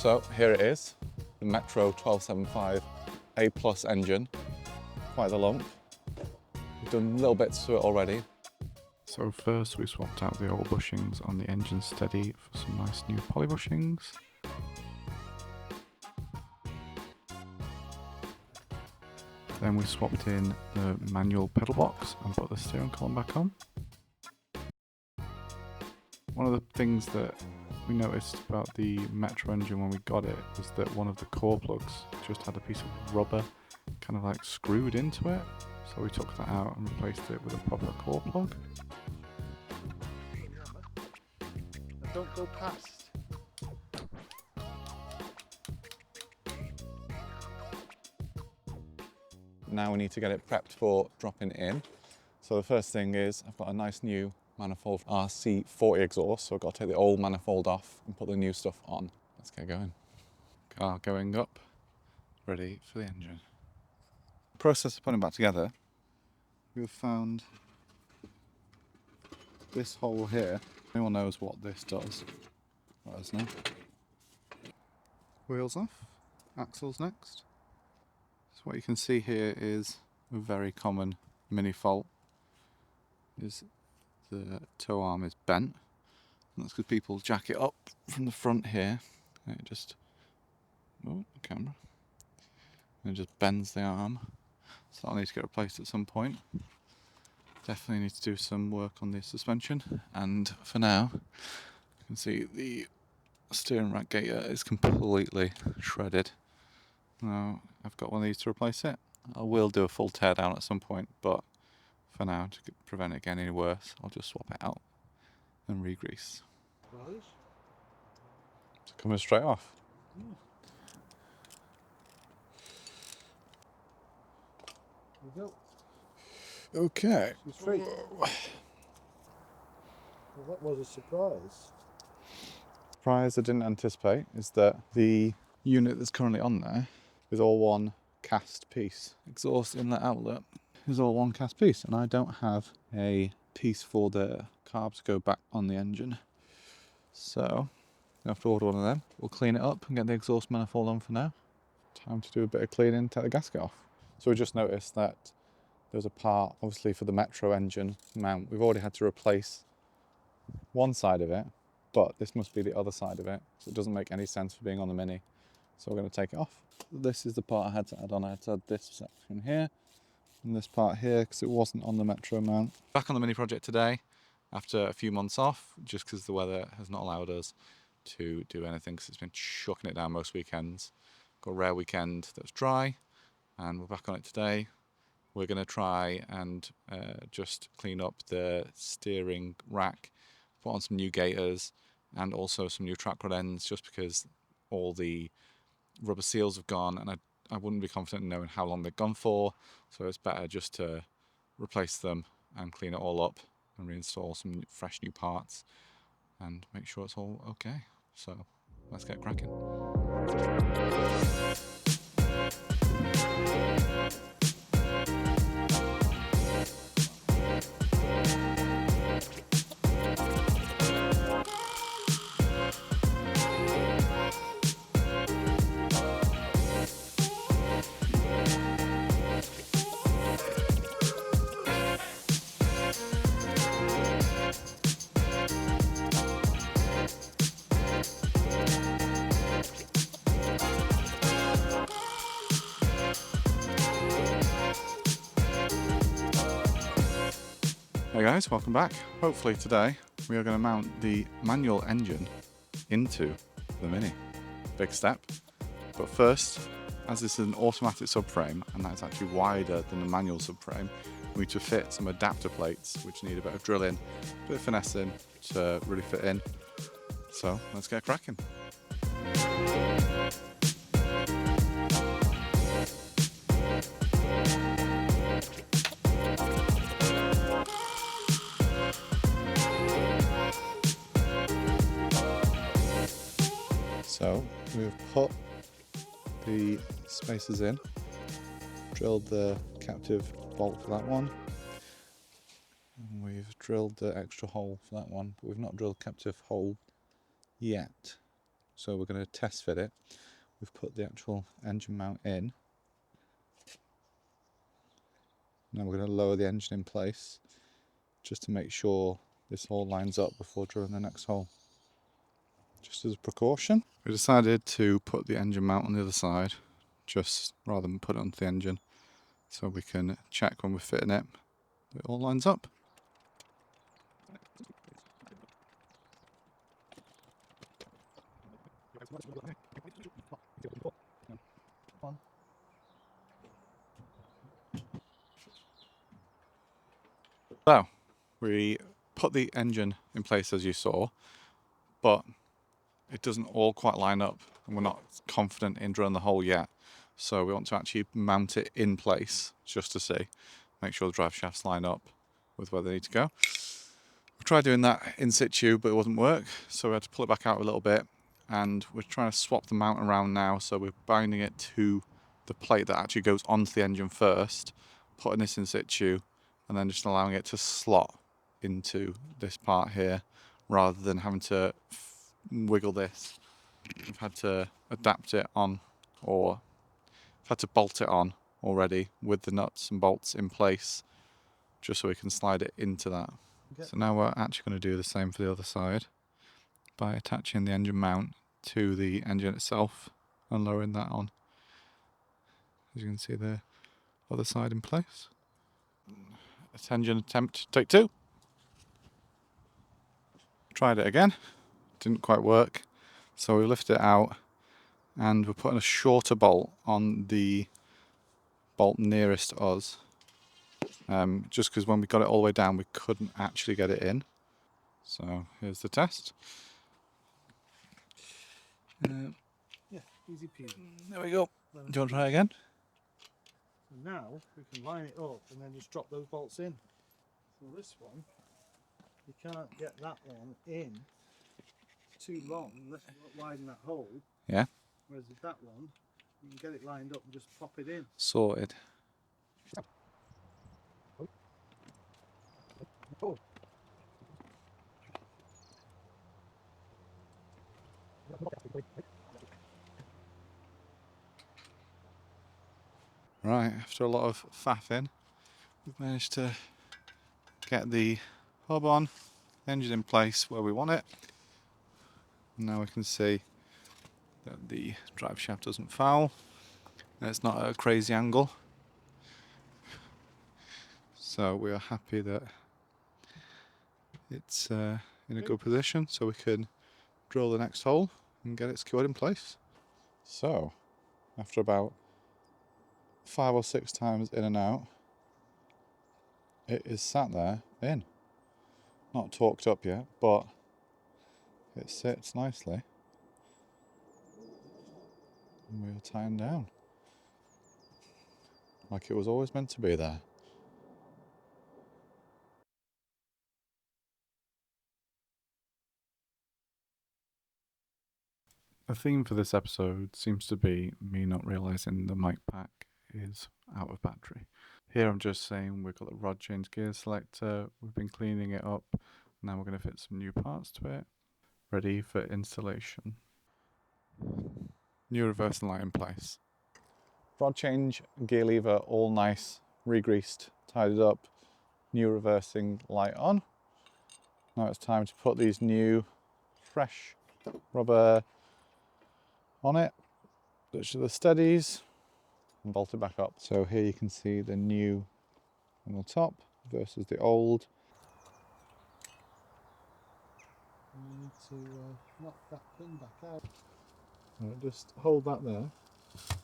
So here it is, the Metro 1275 A+ engine. Quite the lump. We've done little bits to it already. So first we swapped out the old bushings on the engine steady for some nice new poly bushings. Then we swapped in the manual pedal box and put the steering column back on. One of the things that we noticed about the Metro engine when we got it was that one of the core plugs just had a piece of rubber kind of like screwed into it. So we took that out and replaced it with a proper core plug. Don't go past. Now we need to get it prepped for dropping in. So the first thing is I've got a nice new manifold RC40 exhaust, so I've got to take the old manifold off and put the new stuff on. Let's get going. Car going up, ready for the engine. The process of putting it back together, we've found this hole here. Anyone knows what this does? Let us know. Wheels off, axles next. So what you can see here is a very common Mini fault. Is the toe arm is bent. And that's because people jack it up from the front here. And it just, oh, the camera. And it just bends the arm. So that'll need to get replaced at some point. Definitely need to do some work on the suspension. And for now, you can see the steering rack gator is completely shredded. Now I've got one of these to replace it. I will do a full tear down at some point, but for now, to prevent it getting any worse, I'll just swap it out and re-grease. It's coming straight off. There you go. Okay. She's free. Well, that was a surprise. Surprise I didn't anticipate is that the unit that's currently on there is all one cast piece. Exhaust inlet outlet is all one cast piece, and I don't have a piece for the carbs to go back on the engine. So I have to order one of them. We'll clean it up and get the exhaust manifold on for now. Time to do a bit of cleaning, take the gasket off. So we just noticed that there's a part, obviously for the Metro engine mount, we've already had to replace one side of it, but this must be the other side of it, so it doesn't make any sense for being on the Mini. So we're going to take it off. This is the part I had to add on. I had to add this section here and this part here because it wasn't on the Metro mount. Back on the Mini project today after a few months off, just because the weather has not allowed us to do anything because it's been chucking it down most weekends. Got a rare weekend that was dry and we're back on it today. We're going to try and just clean up the steering rack, put on some new gaiters and also some new track rod ends, just because all the rubber seals have gone and I wouldn't be confident in knowing how long they've gone for, so it's better just to replace them and clean it all up and reinstall some fresh new parts and make sure it's all okay. So let's get cracking. Hey guys, welcome back. Hopefully today we are going to mount the manual engine into the Mini. Big step. But first, as this is an automatic subframe and that's actually wider than the manual subframe, we need to fit some adapter plates which need a bit of drilling, a bit of finessing to really fit in. So let's get cracking. So we've put the spacers in, drilled the captive bolt for that one, and we've drilled the extra hole for that one, but we've not drilled captive hole yet. so we're going to test fit it. We've put the actual engine mount in. Now we're going to lower the engine in place just to make sure this all lines up before drilling the next hole. Just as a precaution, we decided to put the engine mount on the other side, just rather than put it onto the engine, so we can check when we're fitting it that it all lines up. So, we put the engine in place as you saw, but it doesn't all quite line up and we're not confident in drilling the hole yet. So we want to actually mount it in place just to see, make sure the drive shafts line up with where they need to go. We tried doing that in situ, but it wouldn't work. So we had to pull it back out a little bit, and we're trying to swap the mount around now. So we're binding it to the plate that actually goes onto the engine first, putting this in situ, and then just allowing it to slot into this part here rather than having to wiggle this. We've had to adapt it on, or had to bolt it on already with the nuts and bolts in place just so we can slide it into that. So now we're actually going to do the same for the other side by attaching the engine mount to the engine itself and lowering that on. As you can see, the other side in place. Engine attempt, take 2. Tried it again, didn't quite work, so we lifted it out and we're putting a shorter bolt on the bolt nearest us, just because when we got it all the way down we couldn't actually get it in. So here's the test. Yeah, easy peasy. There we go. Do you want to try again? So now we can line it up and then just drop those bolts in. So this one, you can't get that one in too long unless you widen that hole. Yeah. Whereas with that one, you can get it lined up and just pop it in. Sorted. Oh. Right, after a lot of faffing, we've managed to get the hub on, engine in place where we want it. And now we can see that the drive shaft doesn't foul, and it's not at a crazy angle. So we are happy that it's in a good position, so we can drill the next hole and get it secured in place. So, after about 5 or 6 times in and out, it is sat there in. Not torqued up yet, but it sits nicely. And we're tying down. Like it was always meant to be there. The theme for this episode seems to be me not realising the mic pack is out of battery. Here I'm just saying we've got the rod change gear selector, we've been cleaning it up, now we're going to fit some new parts to it, ready for installation. New reversing light in place. Rod change, gear lever all nice, re-greased, tidied up. New reversing light on. Now it's time to put these new fresh rubber on it, which are the steadies, and bolt it back up. So here you can see the new on the top versus the old. You need to knock that pin back out. Right, just hold that there.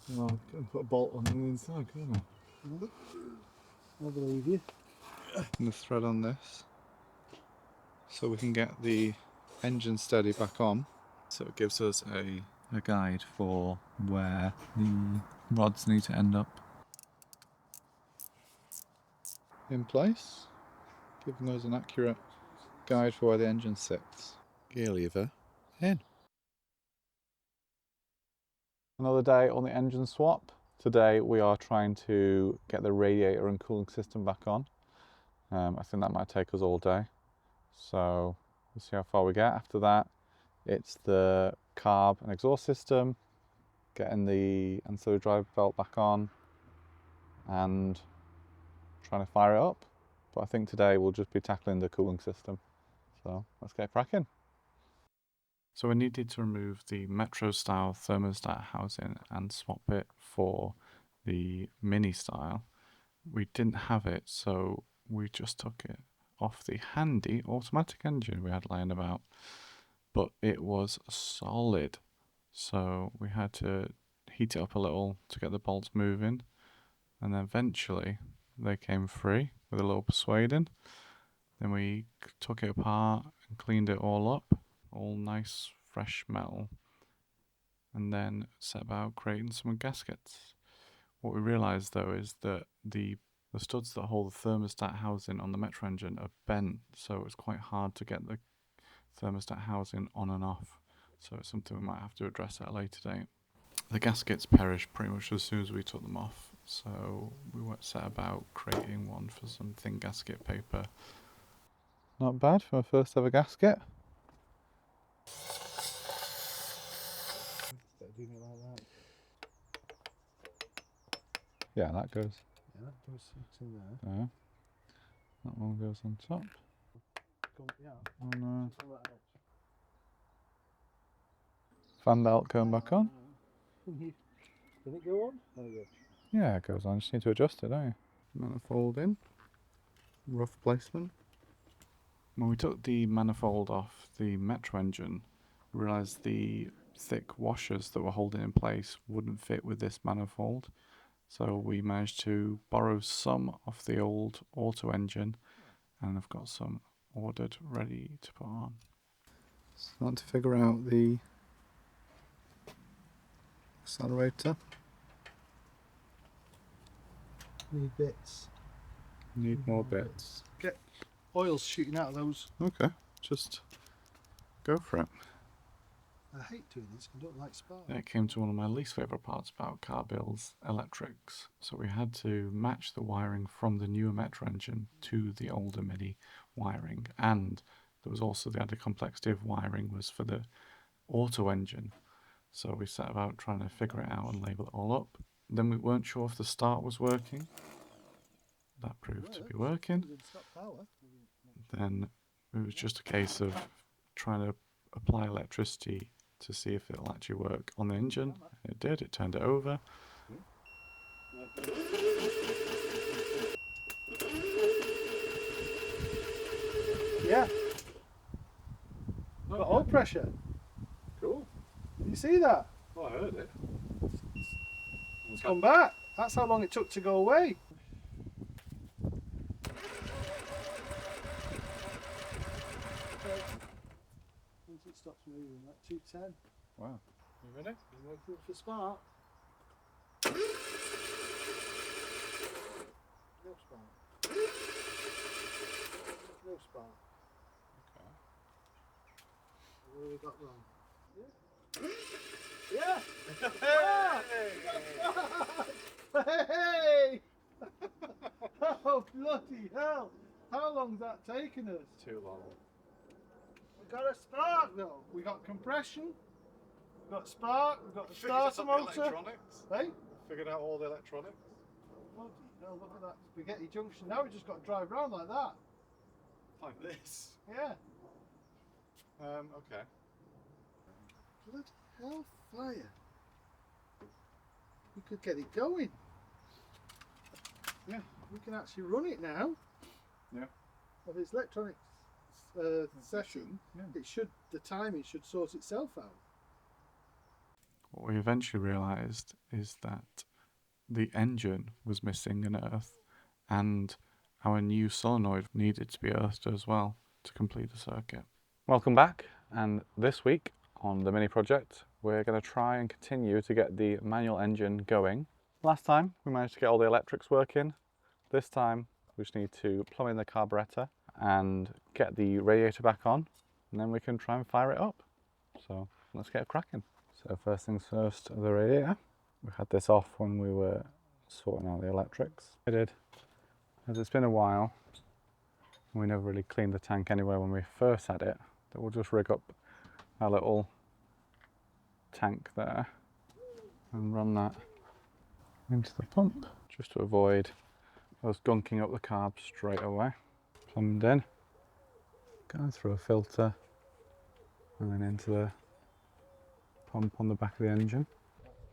And I'll go and put a bolt on the inside, can't I? I believe you. And the thread on this, so we can get the engine steady back on. So it gives us a guide for where the rods need to end up in place, giving us an accurate guide for where the engine sits. Gear lever in. Another day on the engine swap. Today we are trying to get the radiator and cooling system back on. I think that might take us all day, so we'll see how far we get. After that, it's the carb and exhaust system, getting the ancillary drive belt back on, and trying to fire it up. But I think today we'll just be tackling the cooling system. So let's get cracking. So we needed to remove the Metro style thermostat housing and swap it for the Mini style. We didn't have it, so we just took it off the handy automatic engine we had lying about, but it was solid, so we had to heat it up a little to get the bolts moving, and then eventually they came free with a little persuading. Then we took it apart and cleaned it all up, all nice fresh metal, and then set about creating some gaskets. What we realised though is that the studs that hold the thermostat housing on the Metro engine are bent, so it's quite hard to get the thermostat housing on and off. So it's something we might have to address at a later date. The gaskets perished pretty much as soon as we took them off, so we set about creating one for some thin gasket paper. Not bad for my first ever gasket. Doing it like that. Yeah, that goes Yeah, that goes in there. there. That one goes on top. Yeah. And So that helps. fan belt going back on. Can it go on? There you go. Yeah, it goes on. Just need to adjust it, don't you? Manifold in. Rough placement. When we took the manifold off the Metro engine, we realised the thick washers that were holding it in place wouldn't fit with this manifold. So we managed to borrow some off the old auto engine, and I've got some ordered ready to put on. Start to figure out the accelerator. Need bits. Need more bits. Get oils shooting out of those. Okay, just go for it. I hate doing this. I don't like sparks. Then it came to one of my least favourite parts about car builds, electrics. So we had to match the wiring from the newer Metro engine to the older Mini wiring, and there was also the added complexity of wiring was for the auto engine. So we set about trying to figure it out and label it all up. Then we weren't sure if the start was working. That proved to be working. Then it was just a case of trying to apply electricity to see if it'll actually work on the engine. It did, it turned it over. Yeah. Got oil pressure. Cool. Did you see that? Oh, I heard it. It's come back. That's how long it took to go away. Once it stops moving, like 210. Wow. You ready? I'm waiting for spark. No spark. No spark. Okay. What have we got wrong? Yeah. Yeah. Hey! Oh bloody hell! How long's that taken us? Too long. We got a spark though. We got compression. We got spark. We got the starter motor. Electronics. Hey? Figured out all the electronics. Bloody hell! Look at that spaghetti junction. Now we just got to drive around like that. Like this. Yeah. Okay. Bloody hell, fire! We could get it going. Yeah. We can actually run it now. Yeah. Of its electronics session, Yeah. it should. The timing should sort itself out. What we eventually realised is that the engine was missing an earth, and our new solenoid needed to be earthed as well to complete the circuit. Welcome back, and this week on the Mini project we're going to try and continue to get the manual engine going. Last time we managed to get all the electrics working. This time we just need to plumb in the carburetor and get the radiator back on, and then we can try and fire it up. So let's get cracking. So first things first, the radiator. We had this off when we were sorting out the electrics. I did, as it's been a while, and we never really cleaned the tank anyway when we first had it, that we'll just rig up our little tank there and run that into the pump just to avoid us gunking up the carb straight away. Plumbed in, going through a filter and then into the pump on the back of the engine.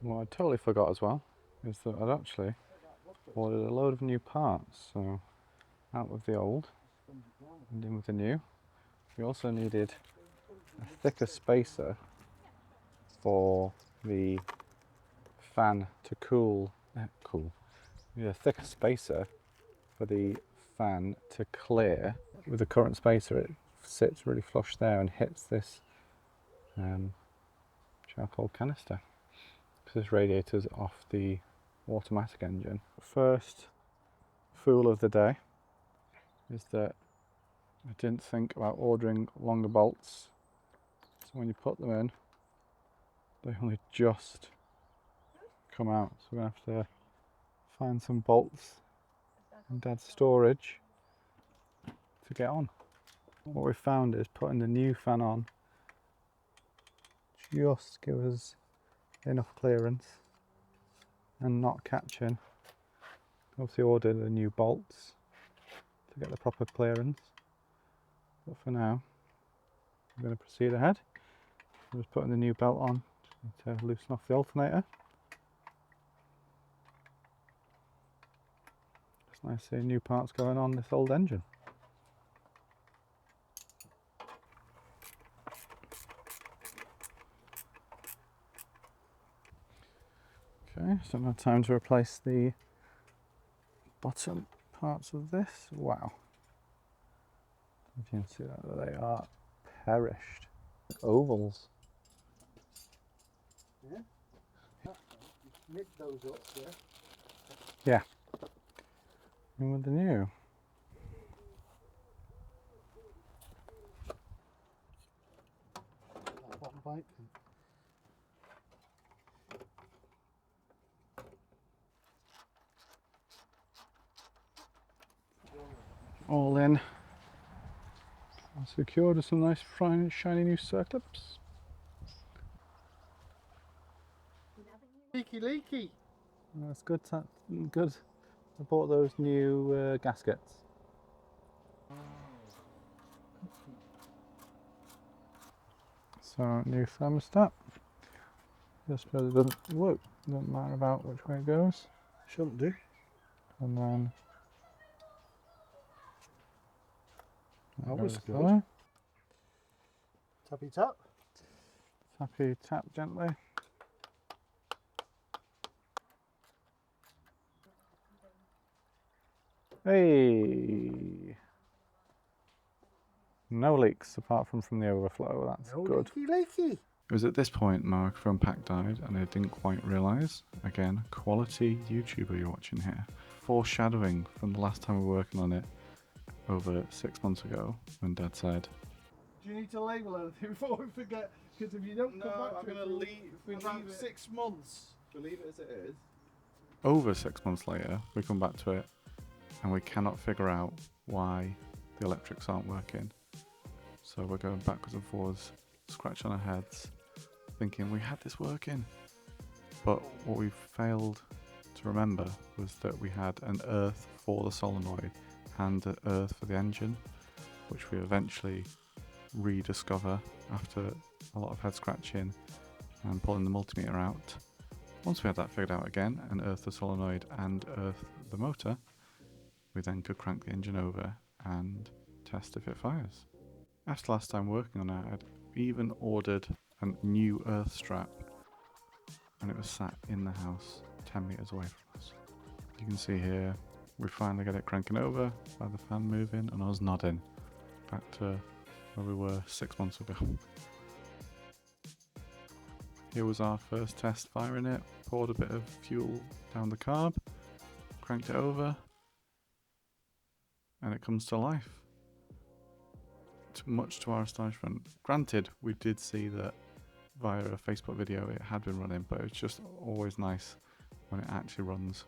What I totally forgot as well is that I'd actually ordered a load of new parts, so out with the old and in with the new. We also needed a thicker spacer for the fan to cool. Yeah, thicker spacer for the fan to clear. With the current spacer, it sits really flush there and hits this charcoal canister. Because this radiator's off the automatic engine. First fool of the day is that I didn't think about ordering longer bolts. So when you put them in, they only just come out. So we're going to have to find some bolts in Dad's storage to get on. What we found is putting the new fan on just gives us enough clearance and not catching. Obviously ordered the new bolts to get the proper clearance, but for now I'm going to proceed ahead. I'm just putting the new belt on to loosen off the alternator. It's nice seeing new parts going on this old engine. Okay, so now time to replace the bottom parts of this. Wow. If you can see that, they are perished. Ovals. Yeah. Nip those up, yeah. Yeah. And with the new. That bottom bite. All in. Secured with some nice shiny new circlips. Leaky, leaky. That's good. Good. I bought those new gaskets. So new thermostat. Just because it doesn't matter about which way it goes. Shouldn't do. And then That was good. there. Tappy tap. Tappy tap gently. Hey! No leaks apart from the overflow, that's No good. leaky, leaky. It was at this point my microphone pack died and I didn't quite realise. Again, quality YouTuber you're watching here. Foreshadowing from the last time we were working on it over 6 months ago when Dad said, Do you need to label anything before we forget? Because if you don't come back I'm to going to leave. If we about leave it, 6 months. if we leave it as it is. over 6 months later, we come back to it and we cannot figure out why the electrics aren't working. So we're going backwards and forwards, scratching our heads, thinking we had this working. But what we failed to remember was that we had an earth for the solenoid and an earth for the engine, which we eventually rediscover after a lot of head scratching and pulling the multimeter out. Once we had that figured out again, and earth the solenoid and earth the motor, we then could crank the engine over and test if it fires. After last time working on it, I'd even ordered a new earth strap, and it was sat in the house 10 metres away from us. You can see here, we finally get it cranking over by the fan moving and us nodding back to where we were 6 months ago. Here was our first test firing it, poured a bit of fuel down the carb, cranked it over, and it comes to life. Much to our astonishment. Granted, we did see that via a Facebook video it had been running, but it's just always nice when it actually runs.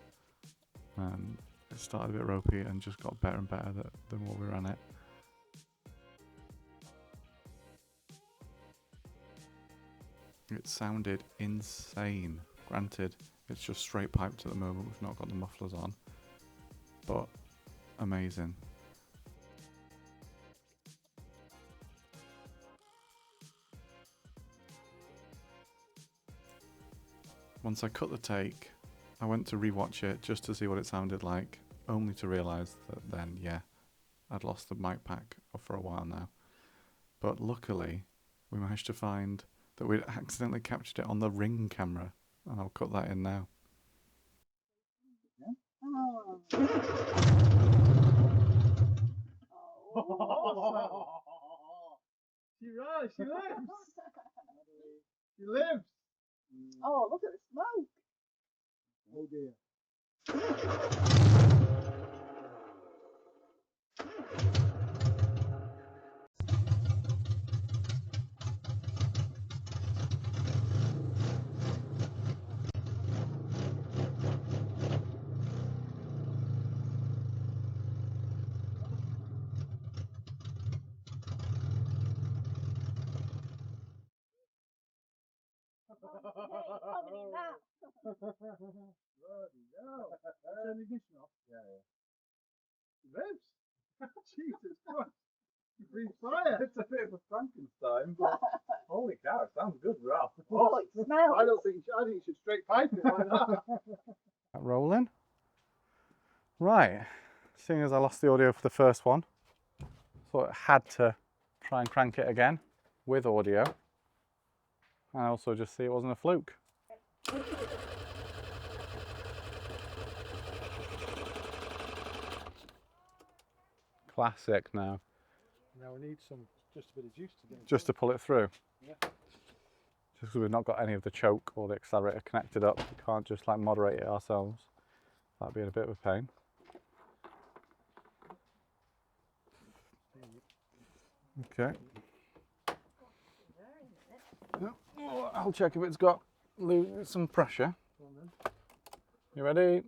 It started a bit ropey and just got better and better the more we ran it. It sounded insane. Granted, it's just straight piped at the moment, we've not got the mufflers on, but amazing. Once I cut the take, I went to rewatch it just to see what it sounded like, only to realise that then, yeah, I'd lost the mic pack for a while now. But luckily, we managed to find that we'd accidentally captured it on the Ring camera, and I'll cut that in now. Oh. She lives. She lives. Oh, look at the smoke. Oh dear. Bloody hell. Turn the ignition off. Yeah. She lives. Jesus Christ. She breathes fire. It's a bit of a Frankenstein, but holy cow, it sounds good, Ralph. Oh, it smells. I think you should straight pipe it like that. That rolling. Right, seeing as I lost the audio for the first one, thought I had to try and crank it again with audio. And also just see it wasn't a fluke. Classic now. Now we need just a bit of juice to get it. Just to pull it through. Yeah. Just because we've not got any of the choke or the accelerator connected up, we can't just like moderate it ourselves. That'd be a bit of a pain. Okay. Oh, I'll check if it's got some pressure. You ready?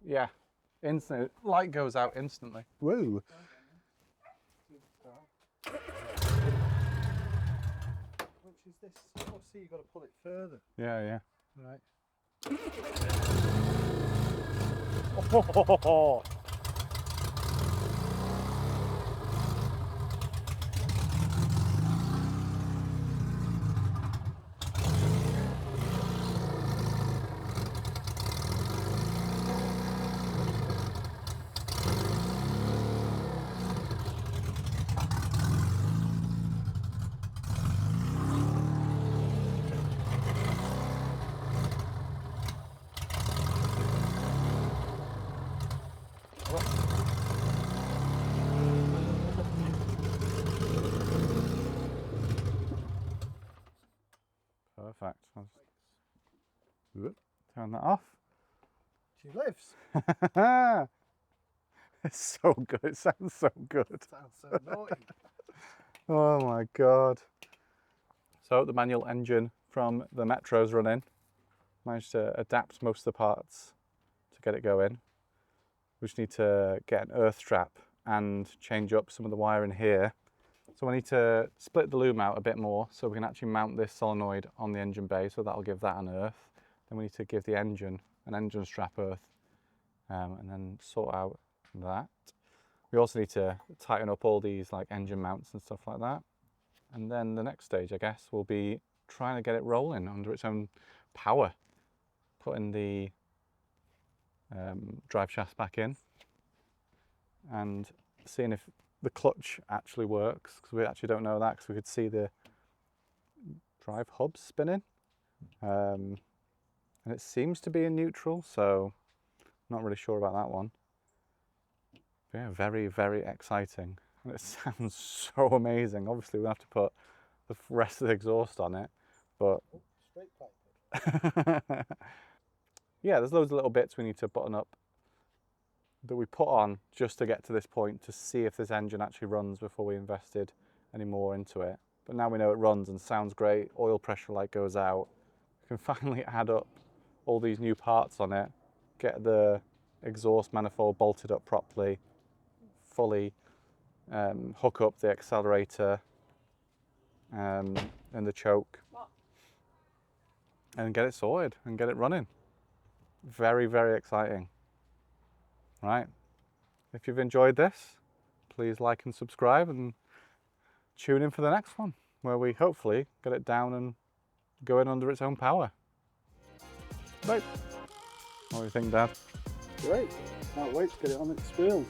Yeah, instant. Light goes out instantly. Woo! Which is this? Oh, see, you've got to pull it further. Yeah. Right. Oh, perfect. I'll just turn that off. She lives. It's so good. It sounds so good. Sounds so naughty. Oh my god. So the manual engine from the Metro's running. Managed to adapt most of the parts to get it going. We just need to get an earth strap and change up some of the wiring here. So we need to split the loom out a bit more so we can actually mount this solenoid on the engine bay, so that'll give that an earth. Then we need to give the engine an engine strap earth and then sort out that. We also need to tighten up all these like engine mounts and stuff like that. And then the next stage, I guess, will be trying to get it rolling under its own power. Putting the drive shaft back in and seeing if the clutch actually works, because we actually don't know that, because we could see the drive hubs spinning and it seems to be in neutral, so not really sure about that one. But yeah, very, very exciting, and it sounds so amazing. Obviously we'll have to put the rest of the exhaust on it, but Straight pipe it. yeah, there's loads of little bits we need to button up that we put on just to get to this point to see if this engine actually runs before we invested any more into it. But now we know it runs and sounds great, oil pressure light goes out, we can finally add up all these new parts on it, get the exhaust manifold bolted up properly, fully hook up the accelerator, and the choke, and get it sorted and get it running. Very, very exciting. Right, if you've enjoyed this, please like and subscribe and tune in for the next one, where we hopefully get it down and going under its own power. Bye. What do you think, Dad? Great. Can't wait to get it on its wheels.